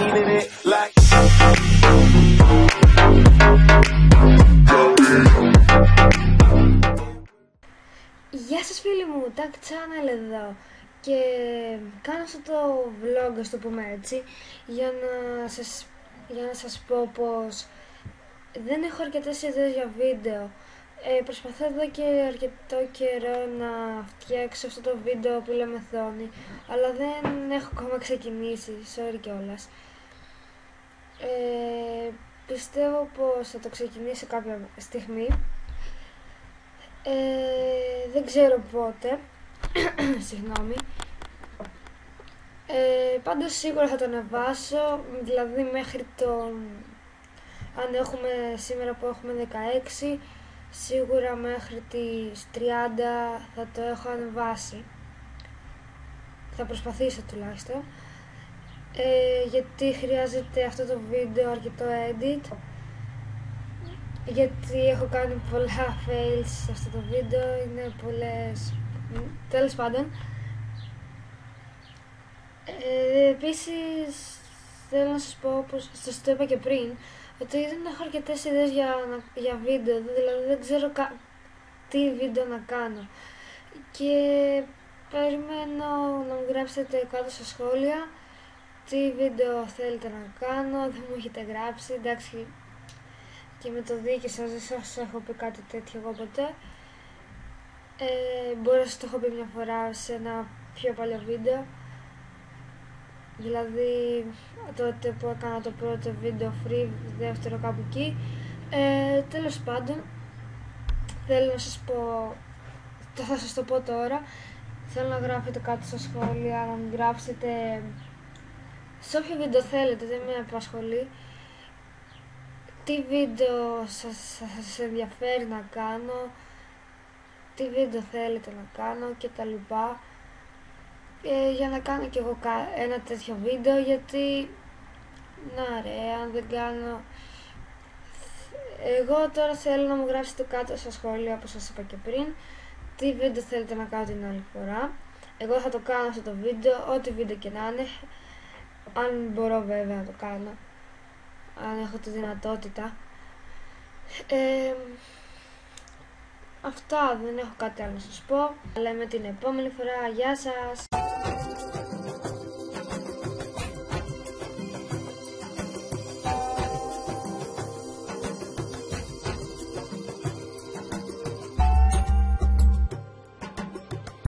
needed it like. Γεια σας φίλοι μου, Tag Channel εδώ και κάνω αυτό το vlog, ας το πούμε έτσι, για να σας πω πως δεν έχω αρκετές ιδέες για βίντεο. Προσπαθώ εδώ και αρκετό καιρό να φτιάξω αυτό το βίντεο που λέμε Θόνη, αλλά δεν έχω ακόμα ξεκινήσει, sorry κιόλας. Πιστεύω πως θα το ξεκινήσω κάποια στιγμή. Δεν ξέρω πότε. Συγγνώμη. Πάντως σίγουρα θα το ανεβάσω, δηλαδή μέχρι αν έχουμε σήμερα που έχουμε 16, σίγουρα μέχρι τις 30 θα το έχω ανεβάσει. Θα προσπαθήσω τουλάχιστον. Γιατί χρειάζεται αυτό το βίντεο αρκετό edit, γιατί έχω κάνει πολλά fails σε αυτό το βίντεο, είναι πολλές, τέλος πάντων. Επίσης θέλω να σας πω, όπως σας το είπα και πριν, ότι δεν έχω αρκετές ιδέες για βίντεο, δηλαδή δεν ξέρω τι βίντεο να κάνω και περιμένω να μου γράψετε κάτω στα σχόλια τι βίντεο θέλετε να κάνω. Δεν μου έχετε γράψει, εντάξει, και με το δίκαιο σας δεν σας έχω πει κάτι τέτοιο εγώ ποτέ. Μπορεί να σας το έχω πει μια φορά σε ένα πιο παλιό βίντεο, δηλαδή τότε που έκανα το πρώτο βίντεο free, δεύτερο κάπου εκεί. Τέλος πάντων, θέλω να σας πω, θα σας το πω τώρα, θέλω να γράφετε κάτω στα σχόλια, να μου γράψετε σε όποιο βίντεο θέλετε, δεν με απασχολεί, τι βίντεο σας ενδιαφέρει να κάνω, τι βίντεο θέλετε να κάνω και τα λοιπά, για να κάνω κι εγώ ένα τέτοιο βίντεο, γιατί να ρε, αν δεν κάνω. Εγώ τώρα θέλω να μου γράψετε κάτω στα σχόλια, όπως σας είπα και πριν, τι βίντεο θέλετε να κάνω την άλλη φορά. Εγώ θα το κάνω αυτό το βίντεο, ό,τι βίντεο και να είναι, αν μπορώ βέβαια να το κάνω, αν έχω τη δυνατότητα. Αυτά, δεν έχω κάτι άλλο να σας πω. Λέμε την επόμενη φορά, γεια σας.